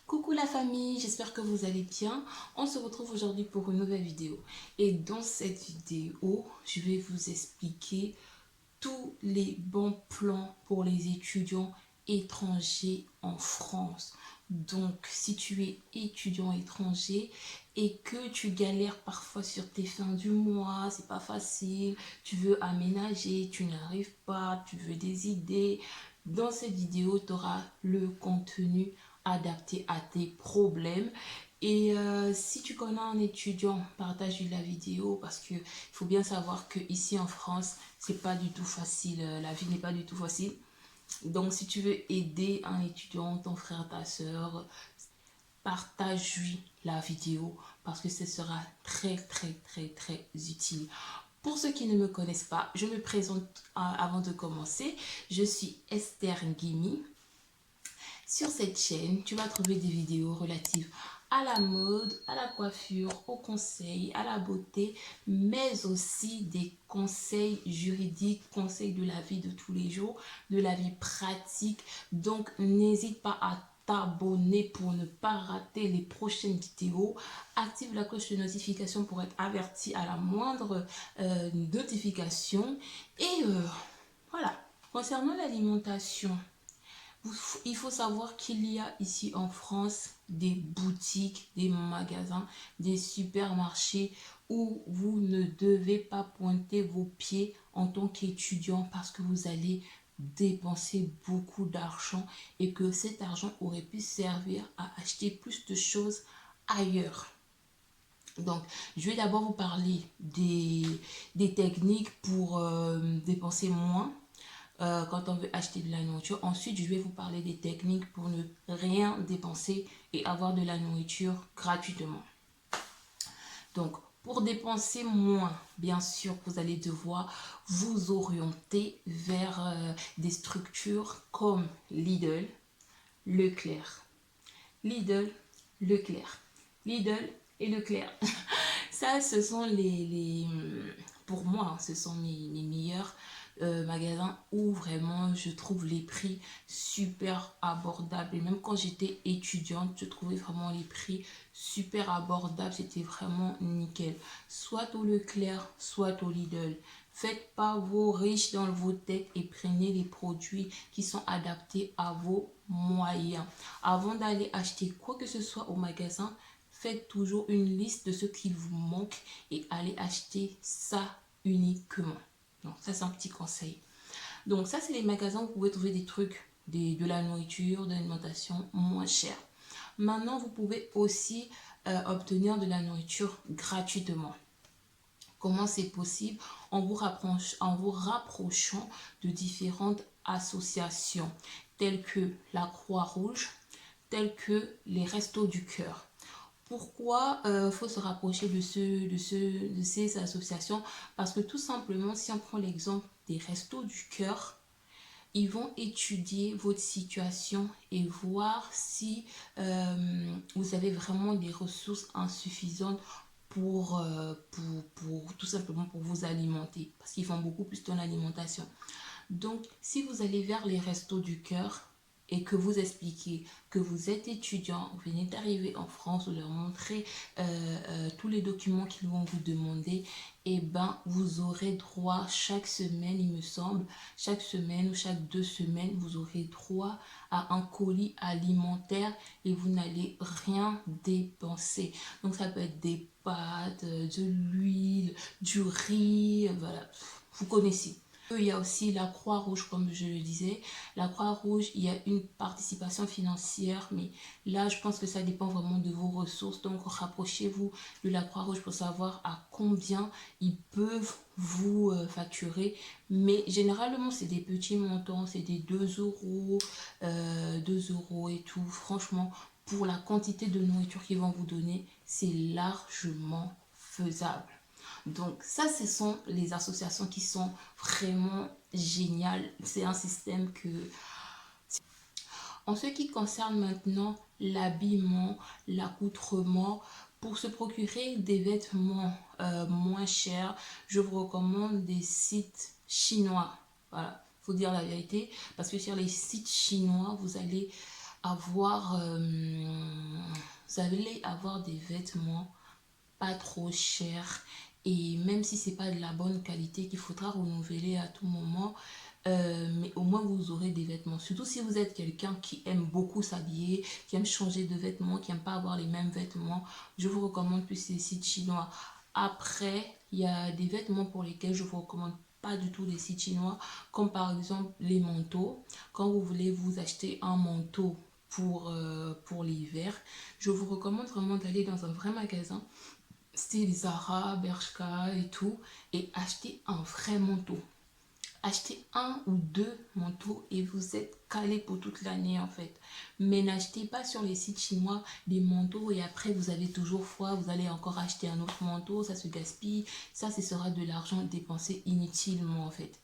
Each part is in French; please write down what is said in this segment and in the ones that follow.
Coucou la famille, j'espère que vous allez bien. On se retrouve aujourd'hui pour une nouvelle vidéo. Et dans cette vidéo, je vais vous expliquer tous les bons plans pour les étudiants étrangers en France. Donc, si tu es étudiant étranger et que tu galères parfois sur tes fins du mois, c'est pas facile, tu veux aménager, tu n'arrives pas, tu veux des idées, dans cette vidéo, tu auras le contenu adapté à tes problèmes. Et si tu connais un étudiant, partage la vidéo parce que il faut bien savoir que ici en France, c'est pas du tout facile. La vie n'est pas du tout facile. Donc, si tu veux aider un étudiant, ton frère, ta soeur, partage-lui la vidéo parce que ce sera très utile. Pour ceux qui ne me connaissent pas, je me présente avant de commencer. Je suis Esther Ngimi. Sur cette chaîne, tu vas trouver des vidéos relatives à la mode, à la coiffure, aux conseils, à la beauté, mais aussi des conseils juridiques, conseils de la vie de tous les jours, de la vie pratique. Donc, n'hésite pas à t'abonner pour ne pas rater les prochaines vidéos. Active la cloche de notification pour être averti à la moindre notification. Et voilà. Concernant l'alimentation, il faut savoir qu'il y a ici en France des boutiques, des magasins, des supermarchés où vous ne devez pas pointer vos pieds en tant qu'étudiant parce que vous allez dépenser beaucoup d'argent et que cet argent aurait pu servir à acheter plus de choses ailleurs. Donc, je vais d'abord vous parler des techniques pour dépenser moins quand on veut acheter de la nourriture. Ensuite, je vais vous parler des techniques pour ne rien dépenser et avoir de la nourriture gratuitement. Donc, pour dépenser moins, bien sûr, vous allez devoir vous orienter vers des structures comme Lidl, Leclerc. Lidl, Leclerc. Lidl et Leclerc. Ça, ce sont pour moi, ce sont mes meilleurs magasins où vraiment je trouve les prix super abordables. Et même quand j'étais étudiante, je trouvais vraiment les prix super abordables. C'était vraiment nickel. Soit au Leclerc, soit au Lidl. Faites pas vos riches dans vos têtes et prenez les produits qui sont adaptés à vos moyens. Avant d'aller acheter quoi que ce soit au magasin, faites toujours une liste de ce qu'il vous manque et allez acheter ça uniquement. Donc ça, c'est un petit conseil. Donc ça, c'est les magasins où vous pouvez trouver des trucs, de la nourriture, de l'alimentation moins chère. Maintenant, vous pouvez aussi obtenir de la nourriture gratuitement. Comment c'est possible? En vous rapprochant de différentes associations telles que la Croix-Rouge, telles que les Restos du Cœur. Pourquoi faut se rapprocher de ces associations? Parce que tout simplement, si on prend l'exemple des Restos du Cœur, ils vont étudier votre situation et voir si vous avez vraiment des ressources insuffisantes pour tout simplement pour vous alimenter. Parce qu'ils font beaucoup plus dans l'alimentation. Donc, si vous allez vers les Restos du Cœur et que vous expliquez que vous êtes étudiant, vous venez d'arriver en France, vous leur montrez tous les documents qu'ils vont vous demander, et ben vous aurez droit chaque semaine, il me semble, chaque semaine ou chaque 2 semaines, vous aurez droit à un colis alimentaire et vous n'allez rien dépenser. Donc ça peut être des pâtes, de l'huile, du riz, voilà, vous connaissez. Il y a aussi la Croix-Rouge, comme je le disais. La Croix-Rouge, il y a une participation financière, mais là, je pense que ça dépend vraiment de vos ressources. Donc, rapprochez-vous de la Croix-Rouge pour savoir à combien ils peuvent vous facturer. Mais généralement, c'est des petits montants, c'est des 2 euros, 2 euros et tout. Franchement, pour la quantité de nourriture qu'ils vont vous donner, c'est largement faisable. Donc ça, ce sont les associations qui sont vraiment géniales. C'est un système que... En ce qui concerne maintenant l'habillement, l'accoutrement, pour se procurer des vêtements moins chers, je vous recommande des sites chinois. Voilà, il faut dire la vérité. Parce que sur les sites chinois, vous allez avoir, vous allez avoir des vêtements pas trop chers, et même si c'est pas de la bonne qualité qu'il faudra renouveler à tout moment, mais au moins vous aurez des vêtements. Surtout si vous êtes quelqu'un qui aime beaucoup s'habiller, qui aime changer de vêtements, qui aime pas avoir les mêmes vêtements, je vous recommande plus les sites chinois. Après, il y a des vêtements pour lesquels je vous recommande pas du tout les sites chinois, comme par exemple les manteaux. Quand vous voulez vous acheter un manteau pour l'hiver, je vous recommande vraiment d'aller dans un vrai magasin style Zara, Bershka et tout, et acheter un vrai manteau. Achetez un ou deux manteaux et vous êtes calé pour toute l'année en fait. Mais n'achetez pas sur les sites chinois des manteaux et après vous avez toujours froid, vous allez encore acheter un autre manteau, ça se gaspille. Ça, ce sera de l'argent dépensé inutilement en fait,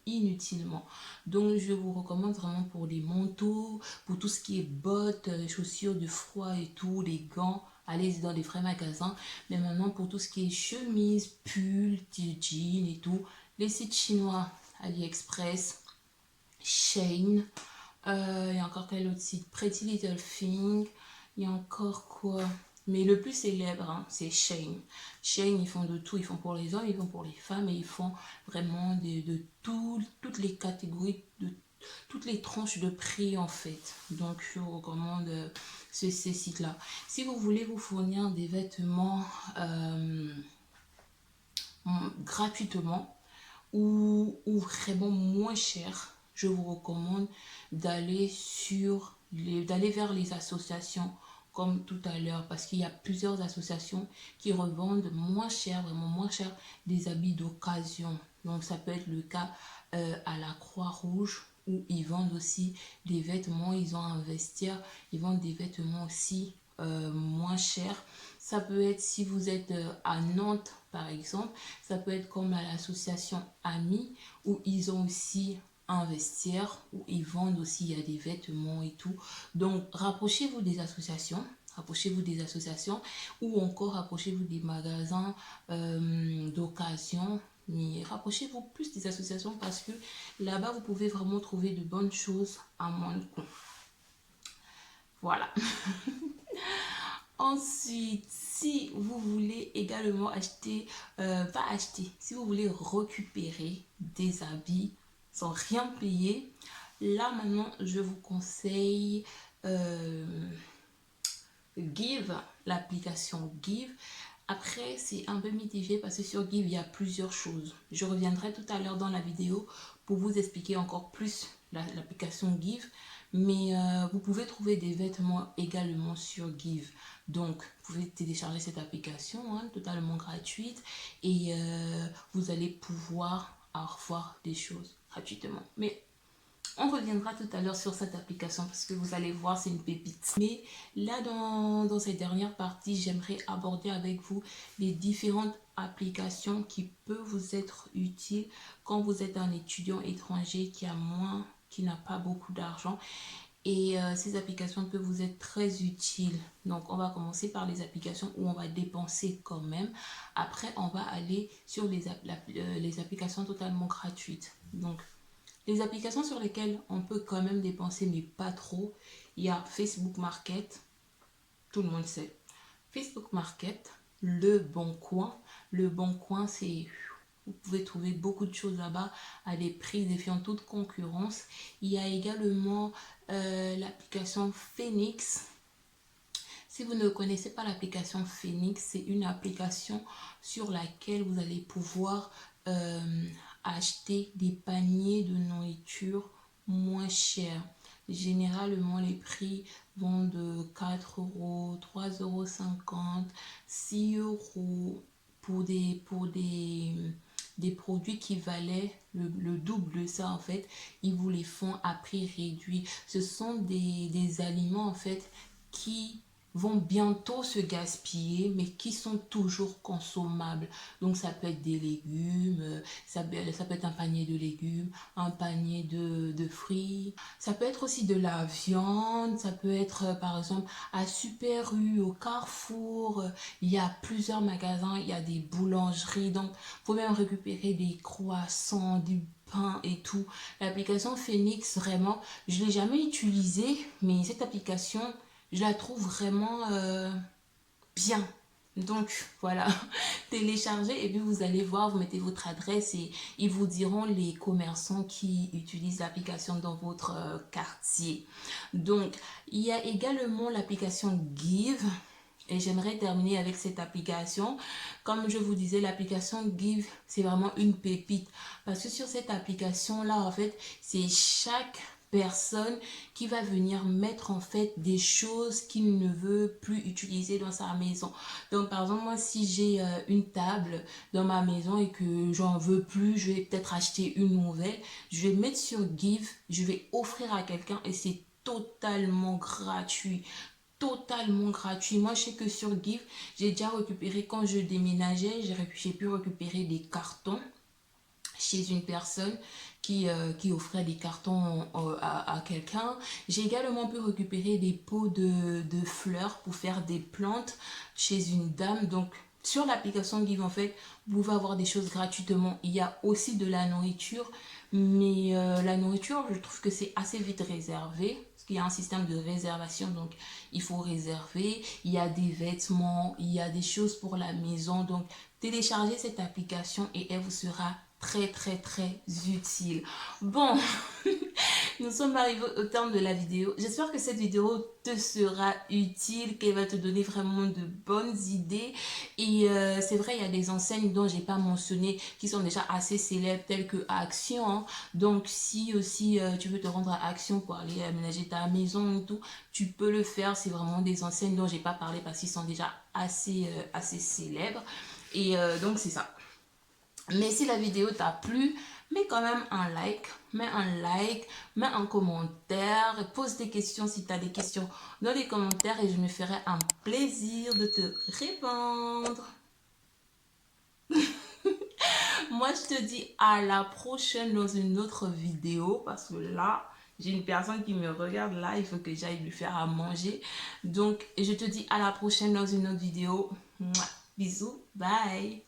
inutilement. Donc je vous recommande vraiment pour les manteaux, pour tout ce qui est bottes, chaussures de froid et tout, les gants. Allez dans des vrais magasins. Mais maintenant, pour tout ce qui est chemise, pull, jeans et tout, les sites chinois, AliExpress, Shein, il y a encore quel autre site? Pretty Little Thing, il y a encore quoi? Mais le plus célèbre, hein, c'est Shein. Shein, ils font de tout. Ils font pour les hommes, ils font pour les femmes et ils font vraiment de toutes les catégories, de toutes les tranches de prix en fait. Donc, je vous recommande ces sites-là. Si vous voulez vous fournir des vêtements gratuitement, ou vraiment moins cher, je vous recommande d'aller d'aller vers les associations comme tout à l'heure, parce qu'il y a plusieurs associations qui revendent moins cher, vraiment moins cher, des habits d'occasion. Donc ça peut être le cas à la Croix-Rouge, où ils vendent aussi des vêtements, ils ont un vestiaire, ils vendent des vêtements aussi moins chers. Ça peut être, si vous êtes à Nantes par exemple, ça peut être comme à l'association Amis, où ils ont aussi un vestiaire, où ils vendent aussi, il y a des vêtements et tout. Donc rapprochez-vous des associations. Rapprochez-vous des associations ou encore rapprochez-vous des magasins d'occasion. Mais rapprochez-vous plus des associations parce que là-bas, vous pouvez vraiment trouver de bonnes choses à moins de coût. Voilà. Ensuite, si vous voulez également acheter, pas acheter, si vous voulez récupérer des habits sans rien payer, là maintenant, je vous conseille Give, l'application Give. Après, c'est un peu mitigé parce que sur Give, il y a plusieurs choses. Je reviendrai tout à l'heure dans la vidéo pour vous expliquer encore plus l'application Give. Mais vous pouvez trouver des vêtements également sur Give. Donc, vous pouvez télécharger cette application, hein, totalement gratuite. Et vous allez pouvoir avoir des choses gratuitement. Mais on reviendra tout à l'heure sur cette application parce que vous allez voir, c'est une pépite. Mais là, dans cette dernière partie, j'aimerais aborder avec vous les différentes applications qui peuvent vous être utiles quand vous êtes un étudiant étranger qui n'a pas beaucoup d'argent. Et ces applications peuvent vous être très utiles. Donc, on va commencer par les applications où on va dépenser quand même. Après, on va aller sur les applications totalement gratuites. Donc, les applications sur lesquelles on peut quand même dépenser, mais pas trop, il y a Facebook Market, tout le monde sait. Facebook Market, Le Bon Coin. Le Bon Coin, c'est... Vous pouvez trouver beaucoup de choses là-bas à des prix défiant toute concurrence. Il y a également l'application Phoenix. Si vous ne connaissez pas l'application Phoenix, c'est une application sur laquelle vous allez pouvoir acheter des paniers de nourriture moins chers. Généralement, les prix vont de 4 euros, 3,50 €, 6 euros pour des produits qui valaient le double de ça en fait. Ils vous les font à prix réduit. Ce sont des aliments en fait qui vont bientôt se gaspiller, mais qui sont toujours consommables. Donc ça peut être des légumes, ça peut être un panier de légumes, un panier de fruits. Ça peut être aussi de la viande, ça peut être par exemple à Super U, au Carrefour. Il y a plusieurs magasins, il y a des boulangeries. Donc, il faut même récupérer des croissants, du peint et tout. L'application Phoenix, vraiment, je ne l'ai jamais utilisée, mais cette application, je la trouve vraiment bien. Donc voilà, téléchargez et puis vous allez voir, vous mettez votre adresse et ils vous diront les commerçants qui utilisent l'application dans votre quartier. Donc il y a également l'application Give. Et j'aimerais terminer avec cette application. Comme je vous disais, l'application Give, c'est vraiment une pépite. Parce que sur cette application-là, en fait, c'est chaque personne qui va venir mettre en fait des choses qu'il ne veut plus utiliser dans sa maison. Donc par exemple, moi si j'ai une table dans ma maison et que j'en veux plus, je vais peut-être acheter une nouvelle, je vais mettre sur Give, je vais offrir à quelqu'un et c'est totalement gratuit. Totalement gratuit. Moi, je sais que sur Give, j'ai déjà récupéré, quand je déménageais, j'ai pu récupérer des cartons chez une personne qui offrait des cartons à quelqu'un. J'ai également pu récupérer des pots de fleurs pour faire des plantes chez une dame. Donc, sur l'application Give, en fait, vous pouvez avoir des choses gratuitement. Il y a aussi de la nourriture, mais la nourriture, je trouve que c'est assez vite réservé. Il y a un système de réservation, donc il faut réserver. Il y a des vêtements, il y a des choses pour la maison. Donc, téléchargez cette application et elle vous sera très utile. Bon, nous sommes arrivés au terme de la vidéo. J'espère que cette vidéo te sera utile, qu'elle va te donner vraiment de bonnes idées. Et c'est vrai, il y a des enseignes dont j'ai pas mentionné qui sont déjà assez célèbres, telles que Action. Hein. Donc, si aussi tu veux te rendre à Action pour aller aménager ta maison et tout, tu peux le faire. C'est vraiment des enseignes dont j'ai pas parlé parce qu'ils sont déjà assez célèbres. Et donc, c'est ça. Mais si la vidéo t'a plu, mets quand même un like, mets un commentaire, pose des questions si tu as des questions dans les commentaires et je me ferai un plaisir de te répondre. Moi, je te dis à la prochaine dans une autre vidéo parce que là, j'ai une personne qui me regarde là, il faut que j'aille lui faire à manger. Donc, je te dis à la prochaine dans une autre vidéo. Mouah, bisous, bye!